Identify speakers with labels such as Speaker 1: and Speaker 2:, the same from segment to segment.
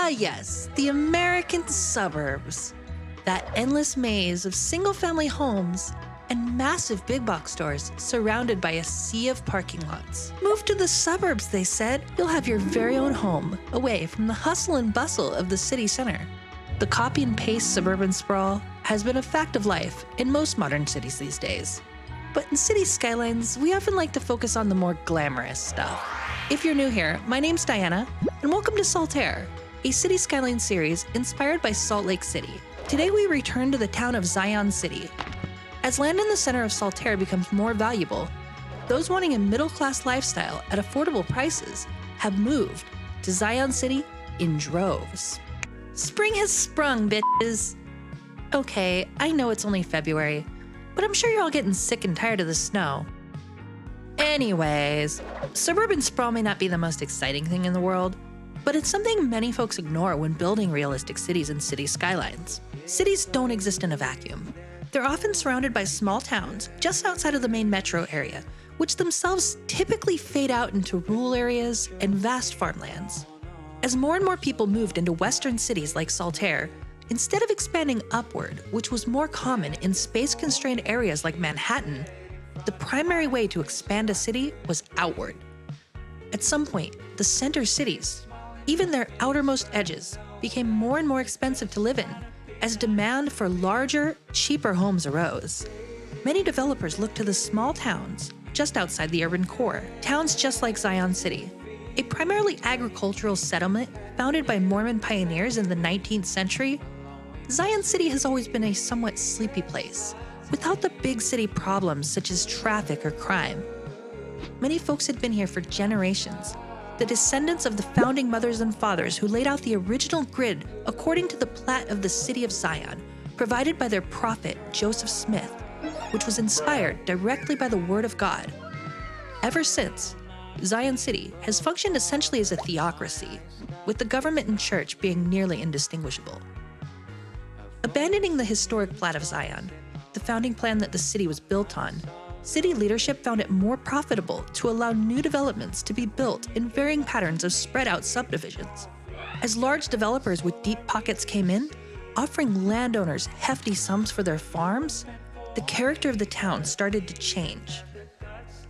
Speaker 1: Yes, the American suburbs. That endless maze of single-family homes and massive big box stores surrounded by a sea of parking lots. Move to the suburbs, they said. You'll have your very own home, away from the hustle and bustle of the city center. The copy and paste suburban sprawl has been a fact of life in most modern cities these days. But in city skylines, we often like to focus on the more glamorous stuff. If you're new here, my name's Diana, and welcome to Saltaire, a city skyline series inspired by Salt Lake City. Today we return to the town of Zion City. As land in the center of Saltaire becomes more valuable, those wanting a middle-class lifestyle at affordable prices have moved to Zion City in droves. Spring has sprung, bitches! Okay, I know it's only February, but I'm sure you're all getting sick and tired of the snow. Anyways, suburban sprawl may not be the most exciting thing in the world, but it's something many folks ignore when building realistic cities and city skylines. Cities don't exist in a vacuum. They're often surrounded by small towns just outside of the main metro area, which themselves typically fade out into rural areas and vast farmlands. As more and more people moved into western cities like Saltaire, instead of expanding upward, which was more common in space-constrained areas like Manhattan, the primary way to expand a city was outward. At some point, the center cities, even their outermost edges, became more and more expensive to live in as demand for larger, cheaper homes arose. Many developers looked to the small towns just outside the urban core, towns just like Zion City, a primarily agricultural settlement founded by Mormon pioneers in the 19th century. Zion City has always been a somewhat sleepy place, without the big city problems such as traffic or crime. Many folks had been here for generations, the descendants of the founding mothers and fathers who laid out the original grid according to the plat of the city of Zion, provided by their prophet, Joseph Smith, which was inspired directly by the word of God. Ever since, Zion City has functioned essentially as a theocracy, with the government and church being nearly indistinguishable. Abandoning the historic plat of Zion, the founding plan that the city was built on, city leadership found it more profitable to allow new developments to be built in varying patterns of spread-out subdivisions. As large developers with deep pockets came in, offering landowners hefty sums for their farms, the character of the town started to change.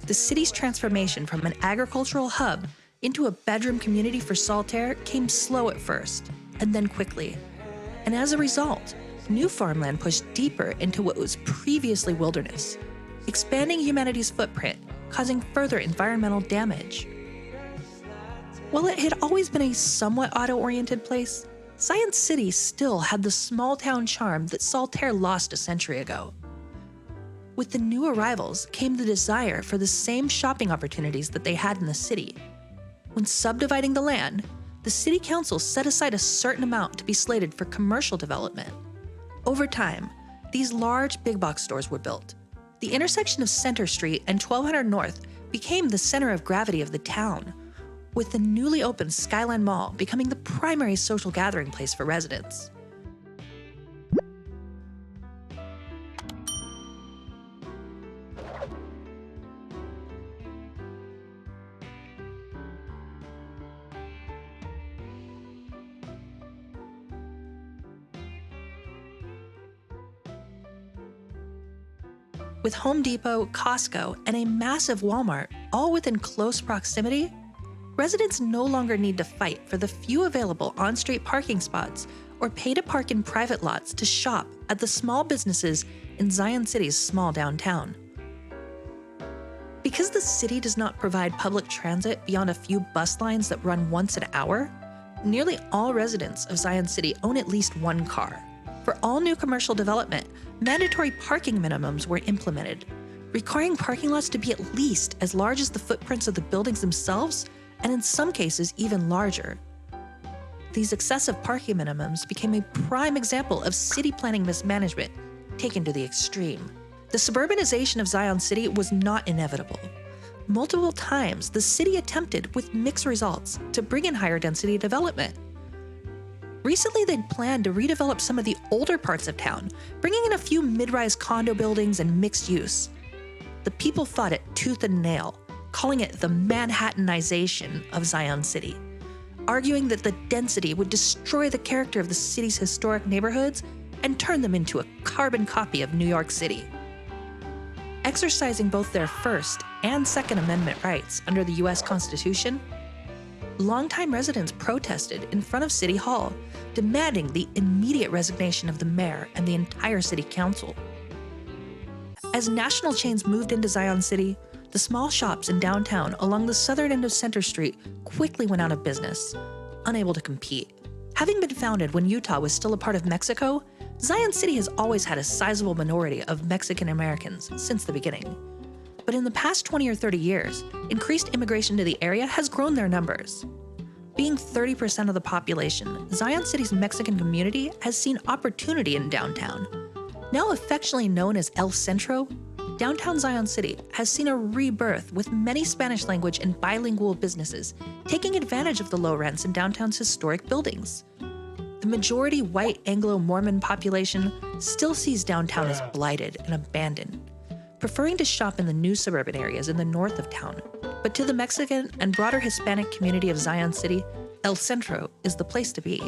Speaker 1: The city's transformation from an agricultural hub into a bedroom community for Saltaire came slow at first, and then quickly. And as a result, new farmland pushed deeper into what was previously wilderness, expanding humanity's footprint, causing further environmental damage. While it had always been a somewhat auto-oriented place, Zion City still had the small-town charm that Saltaire lost a century ago. With the new arrivals came the desire for the same shopping opportunities that they had in the city. When subdividing the land, the city council set aside a certain amount to be slated for commercial development. Over time, these large big box stores were built. The intersection of Center Street and 1200 North became the center of gravity of the town, with the newly opened Skyline Mall becoming the primary social gathering place for residents. With Home Depot, Costco, and a massive Walmart all within close proximity, residents no longer need to fight for the few available on-street parking spots or pay to park in private lots to shop at the small businesses in Zion City's small downtown. Because the city does not provide public transit beyond a few bus lines that run once an hour, nearly all residents of Zion City own at least one car. For all new commercial development, mandatory parking minimums were implemented, requiring parking lots to be at least as large as the footprints of the buildings themselves, and in some cases even larger. These excessive parking minimums became a prime example of city planning mismanagement taken to the extreme. The suburbanization of Zion City was not inevitable. Multiple times, the city attempted, with mixed results, to bring in higher density development. Recently, they'd planned to redevelop some of the older parts of town, bringing in a few mid-rise condo buildings and mixed use. The people fought it tooth and nail, calling it the Manhattanization of Zion City, arguing that the density would destroy the character of the city's historic neighborhoods and turn them into a carbon copy of New York City. Exercising both their First and Second Amendment rights under the US Constitution, longtime residents protested in front of City Hall, demanding the immediate resignation of the mayor and the entire city council. As national chains moved into Zion City, the small shops in downtown along the southern end of Center Street quickly went out of business, unable to compete. Having been founded when Utah was still a part of Mexico, Zion City has always had a sizable minority of Mexican Americans since the beginning. But in the past 20 or 30 years, increased immigration to the area has grown their numbers. Being 30% of the population, Zion City's Mexican community has seen opportunity in downtown. Now affectionately known as El Centro, downtown Zion City has seen a rebirth with many Spanish language and bilingual businesses taking advantage of the low rents in downtown's historic buildings. The majority white Anglo-Mormon population still sees downtown as blighted and abandoned, preferring to shop in the new suburban areas in the north of town. But to the Mexican and broader Hispanic community of Zion City, El Centro is the place to be.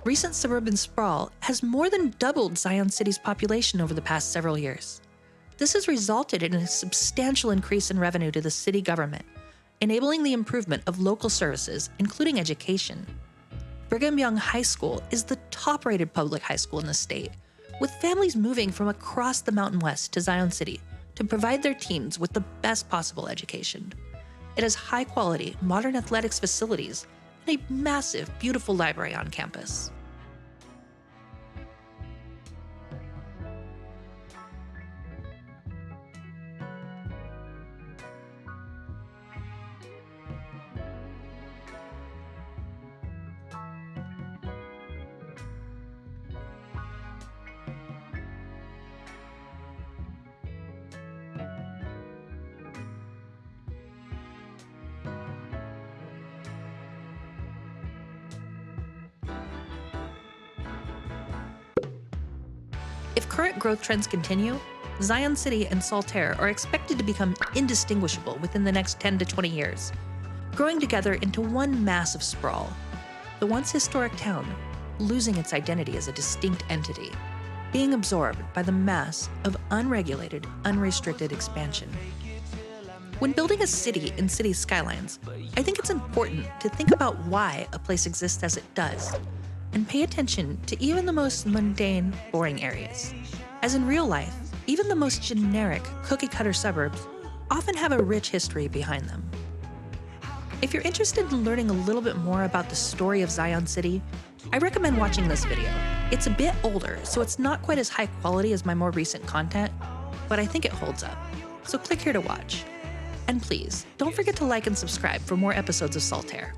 Speaker 1: Recent suburban sprawl has more than doubled Zion City's population over the past several years. This has resulted in a substantial increase in revenue to the city government, enabling the improvement of local services, including education. Brigham Young High School is the top-rated public high school in the state, with families moving from across the Mountain West to Zion City to provide their teens with the best possible education. It has high-quality, modern athletics facilities and a massive, beautiful library on campus. If current growth trends continue, Zion City and Saltaire are expected to become indistinguishable within the next 10 to 20 years, growing together into one massive sprawl, the once historic town losing its identity as a distinct entity, being absorbed by the mass of unregulated, unrestricted expansion. When building a city in city skylines, I think it's important to think about why a place exists as it does, and pay attention to even the most mundane, boring areas. As in real life, even the most generic, cookie-cutter suburbs often have a rich history behind them. If you're interested in learning a little bit more about the story of Zion City, I recommend watching this video. It's a bit older, so it's not quite as high quality as my more recent content, but I think it holds up. So click here to watch. And please, don't forget to like and subscribe for more episodes of Saltaire.